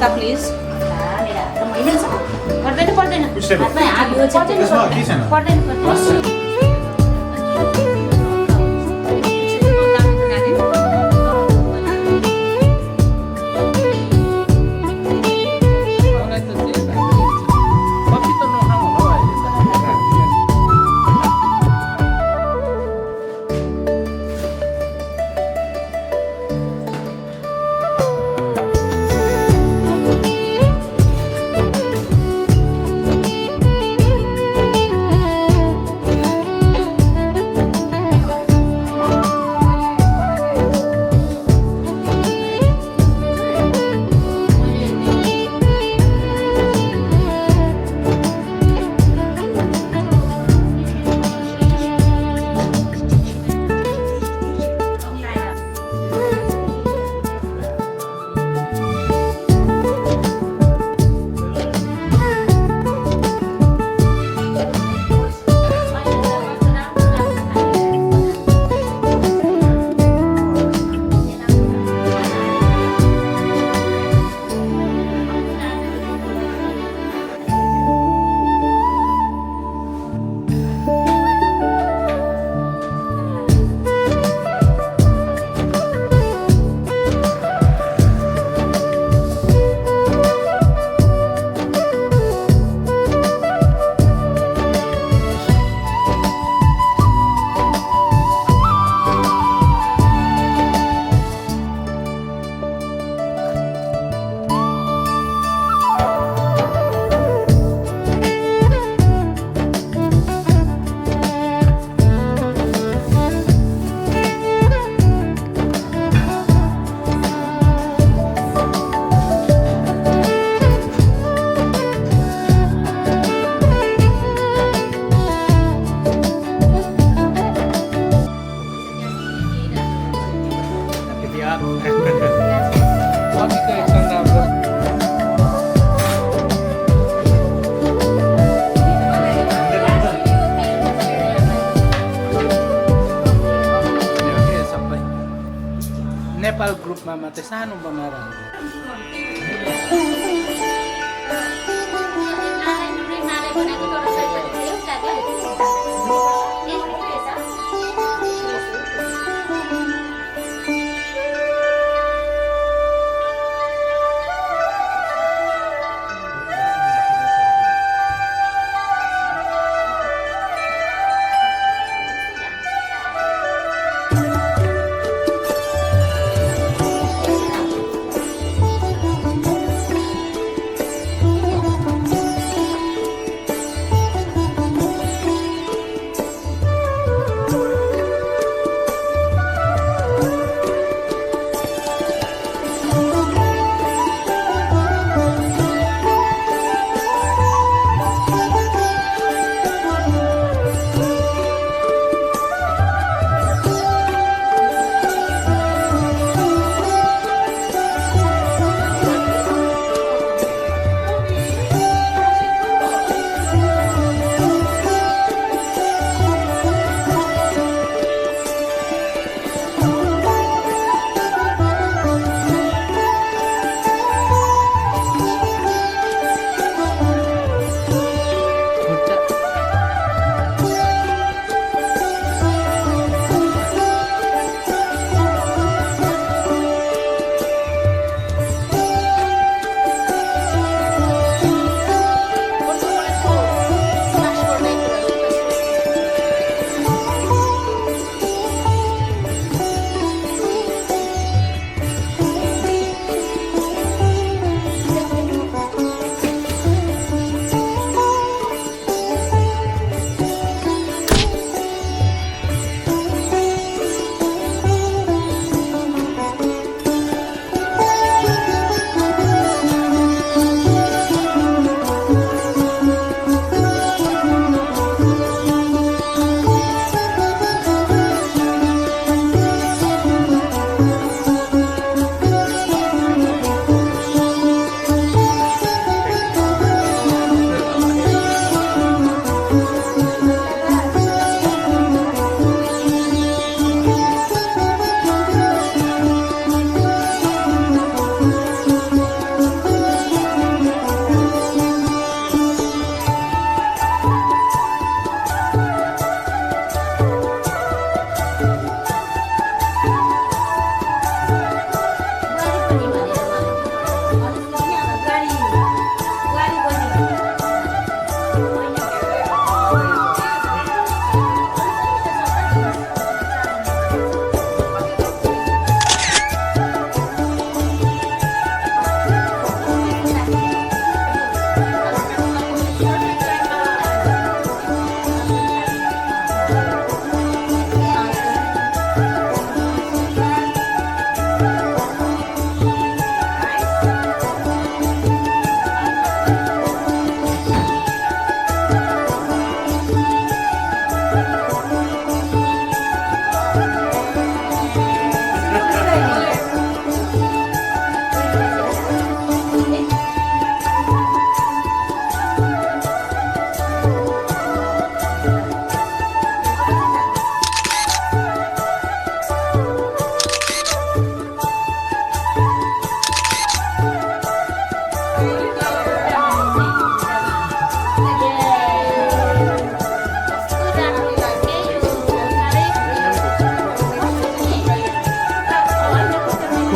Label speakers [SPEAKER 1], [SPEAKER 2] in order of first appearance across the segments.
[SPEAKER 1] यता प्लिज पर्दैन पर्दैन
[SPEAKER 2] पुष्टै भयो।
[SPEAKER 1] हातमै हात पर्दैन
[SPEAKER 2] त्यसमा के छैन?
[SPEAKER 1] पर्दैन पर्दैन
[SPEAKER 3] नेपाल ग्रुपमा मात्रै सानो बनाएर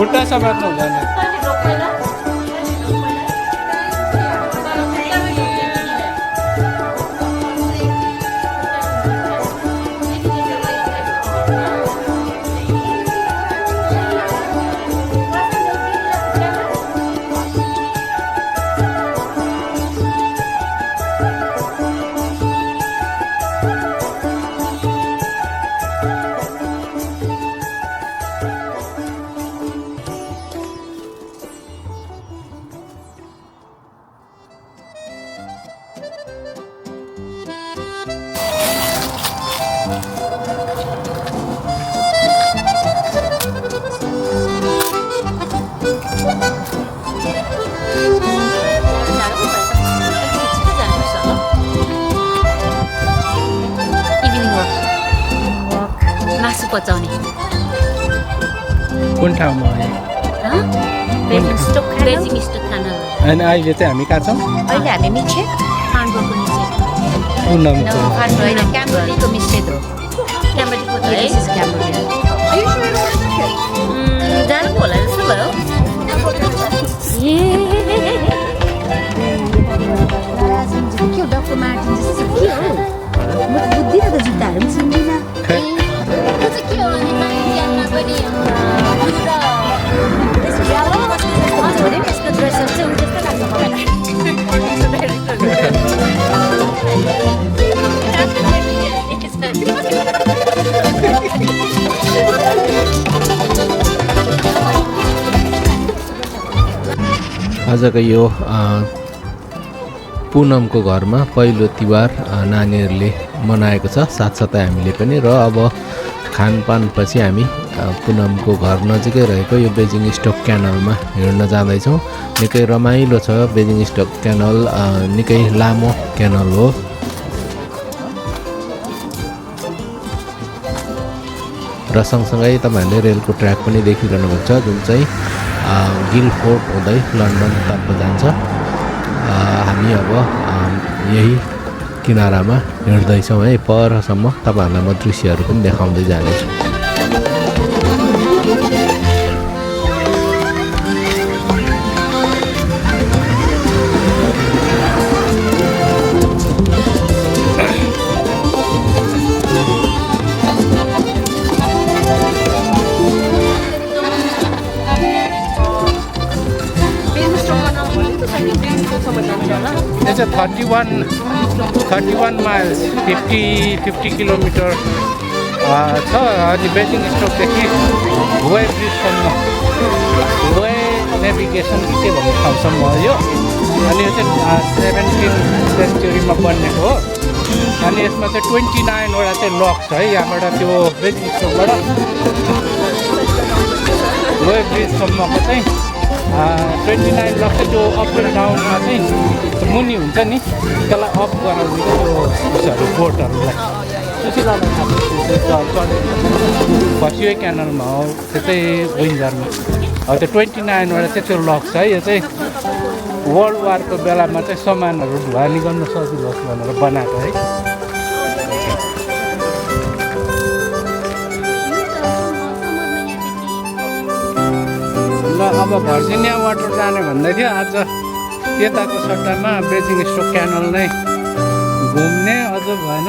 [SPEAKER 3] खुट्टा समात्नु हुँदैन
[SPEAKER 1] कहिले रोक्दैन मासु पचाउने
[SPEAKER 3] कुन ठाउँमा हो
[SPEAKER 1] बेजिङ स्टोक खाना
[SPEAKER 3] अनि अहिले चाहिँ हामी कहाँ छौँ
[SPEAKER 2] अहिले हामी मिच्छे
[SPEAKER 1] खानपुरको निचे
[SPEAKER 3] पुनमको
[SPEAKER 2] होइन क्याम्बोडीको मिस्टेक हो
[SPEAKER 1] क्याम्बोडीको त है
[SPEAKER 2] This is Cambodia.
[SPEAKER 1] जानु पो होला जस्तो भयो
[SPEAKER 2] के हो डक्टर मार्टिन जस्तो के हो म त बुझ्दिनँ त जुत्ताहरू पनि चिन्दिनँ
[SPEAKER 1] त्यो चाहिँ के हो नेपाली ज्ञानमा पनि
[SPEAKER 2] यसको ड्रेसअप चाहिँ उ जस्तो लाग्छ मलाई
[SPEAKER 4] आजको यो पुनमको घरमा पहिलो तिहार नानीहरूले मनाएको छ साथसाथै हामीले पनि र अब खानपानपछि हामी पुनमको घर नजिकै रहेको यो बेजिङ स्टोक क्यानलमा हिँड्न जाँदैछौँ निकै रमाइलो छ बेजिङ स्टोक क्यानल निकै लामो क्यानल हो र सँगसँगै तपाईँहरूले रेलको ट्र्याक पनि देखिरहनु भएको छ जुन चाहिँ गिलफोर्ड हुँदै लन्डनतर्फ जान्छ हामी अब यही किनारामा हिँड्दैछौँ है परसम्म तपाईँहरूलाई म दृश्यहरू पनि देखाउँदै जानेछु
[SPEAKER 3] यो चाहिँ 31 माइल्स 50 किलोमिटर छ अनि बेजिङ स्टोकदेखि वे ब्रिजसम्म वे नेभिगेसन के भन्ने ठाउँसम्म हो यो अनि यो चाहिँ 17th सेन्चुरीमा बनिएको हो अनि यसमा चाहिँ 29वटा चाहिँ लक छ है यहाँबाट त्यो बेजिङ स्टोकबाट वे ब्रिजसम्मको चाहिँ 29 लक चाहिँ त्यो अप एन्ड डाउनमा चाहिँ मुनि हुन्छ नि त्यसलाई अफ गराउने त्यो उसहरू बोटहरूलाई फसियो क्यानलमा हो त्यो चाहिँ विन्जरमा अब त्यो 29वटा चाहिँ त्यो लक छ है यो चाहिँ वर्ल्ड वारको बेलामा चाहिँ सामानहरू ढुवानी गर्न सजिलो होस् भनेर बनाएको है ल अब भर्जिनिया वाटर जाने भन्दै थियो आज यताको सट्टामा बेजिङ स्टोक क्यानल नै घुम्ने अझ भएन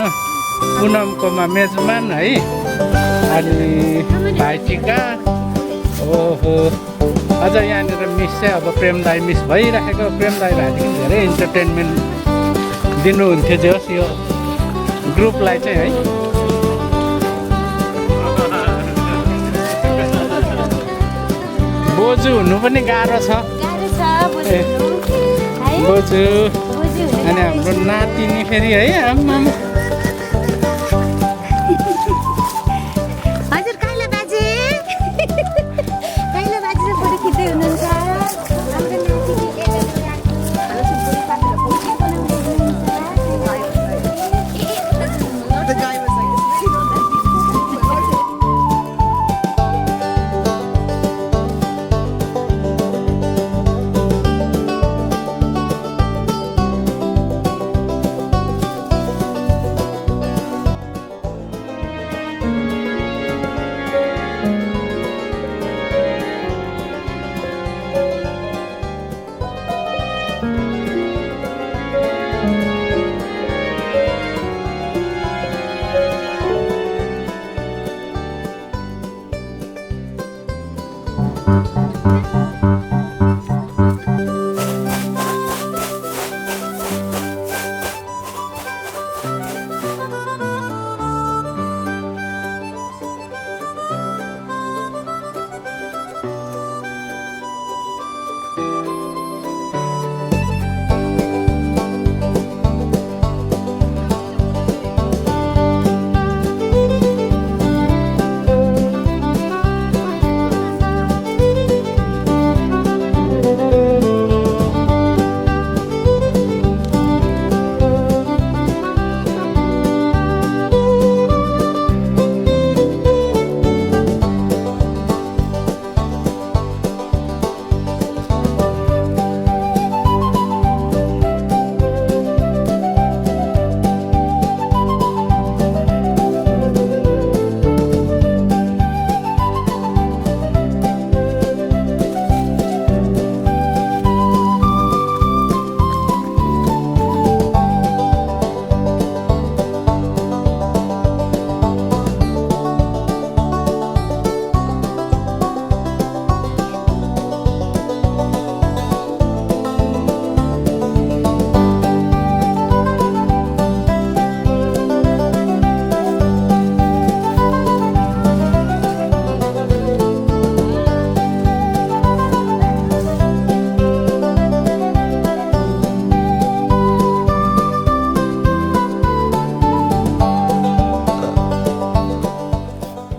[SPEAKER 3] पुनमकोमा मेजमान है अनि भाइटिका ओहो अझ यहाँनिर मिस चाहिँ अब प्रेम दाई मिस भइराखेको प्रेम दाई भाइदेखि धेरै इन्टरटेनमेन्ट दिनुहुन्थ्यो जे होस् यो ग्रुपलाई चाहिँ है बोजू हुनु पनि गाह्रो छ बोजू अनि हाम्रो नातिनी फेरि है आम्मा
[SPEAKER 2] हजुर काइला बाजे काइला बाजे चाहिँ बढी खिच्दै हुनुहुन्छ हाम्रो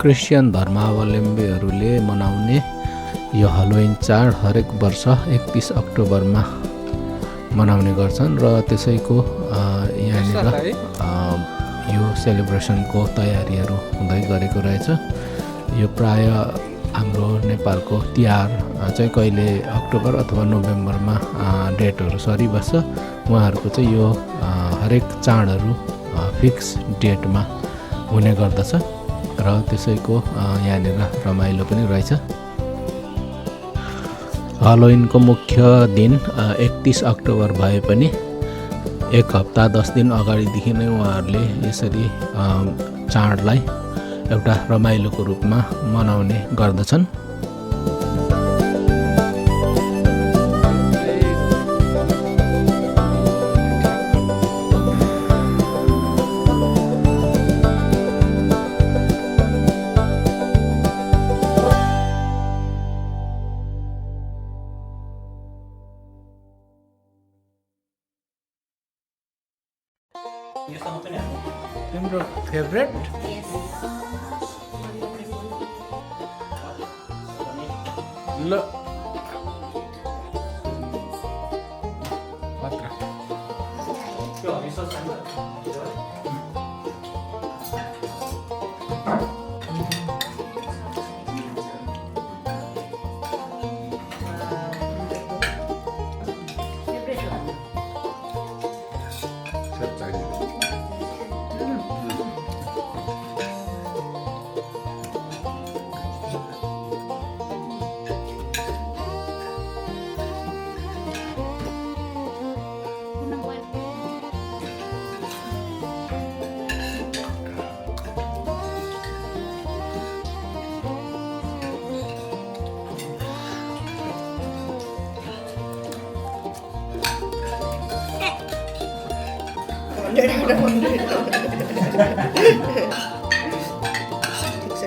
[SPEAKER 4] क्रिस्चियन धर्मावलम्बीहरूले मनाउने यो हलोविन चाड हरेक वर्ष 31 अक्टोबरमा मनाउने गर्छन् र त्यसैको यहाँनिर यो सेलिब्रेसनको तयारीहरू हुँदै गरेको रहेछ। यो प्राय हाम्रो नेपालको तिहार चाहिँ कहिले अक्टोबर अथवा नोभेम्बरमा डेटहरू सरिबस्छ। उहाँहरूको चाहिँ यो हरेक चाडहरू फिक्स डेटमा हुने गर्दछ र त्यसैको यहाँनिर रमाइलो पनि रहेछ। हलोविनको मुख्य दिन 31 अक्टोबर भए पनि 1 हप्ता 10 दिन अगाडिदेखि नै उहाँहरूले यसरी चाडलाई एउटा रमाइलोको रूपमा मनाउने गर्दछन्।
[SPEAKER 3] तिम्रो फेभरेट ल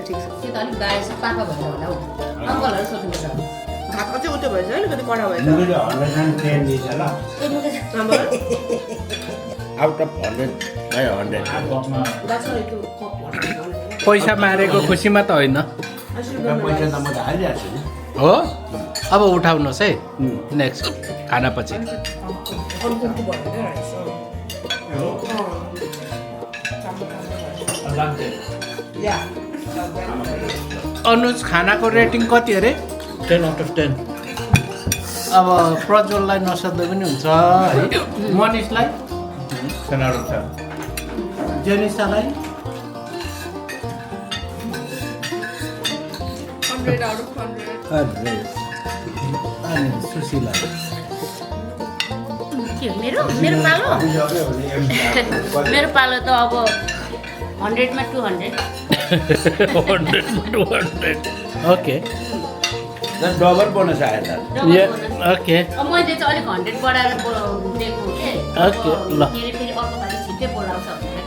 [SPEAKER 2] ठिक छ त्यो त अलिक बाहिर छ पापा भनेर होला हौ अङ्कलहरू सोध्नुपर्छ
[SPEAKER 5] भात अझै उल्टो भएछ होइन कति कडा भएछ
[SPEAKER 6] आउट अफ 100
[SPEAKER 3] पैसा मारेको खुसीमा त होइन
[SPEAKER 6] पैसा त म त हालिरहेको छु नि
[SPEAKER 3] हो। अब उठाउनुहोस् है नेक्स्ट खानापछि। अनुज खानाको रेटिङ कति अरे?
[SPEAKER 6] 10 आउट अफ 10।
[SPEAKER 3] अब प्रज्वललाई नसोध्दै पनि हुन्छ है। मनिषलाई
[SPEAKER 6] 10 आउट अफ 10।
[SPEAKER 3] जेनिसालाई
[SPEAKER 5] 100 out of 100।
[SPEAKER 3] अनि सुशीला
[SPEAKER 1] मेरो पालो मेरो पालो त अब 100 मा 200
[SPEAKER 3] ओके
[SPEAKER 6] डबल बोनस आयो त
[SPEAKER 3] ओके
[SPEAKER 1] अब मैले चाहिँ अलिक 100 बढाएर दिएको के
[SPEAKER 3] ओके, ल।
[SPEAKER 1] फेरि अर्को पालि छिट्टै बोलाउँछ भनेर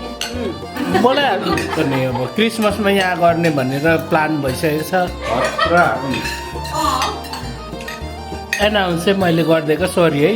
[SPEAKER 1] के
[SPEAKER 3] बोलाइहाल्नु पनि अब क्रिसमसमा यहाँ गर्ने भनेर प्लान भइसकेको छ। एनाउन्स चाहिँ मैले गरिदिएको, सरी है।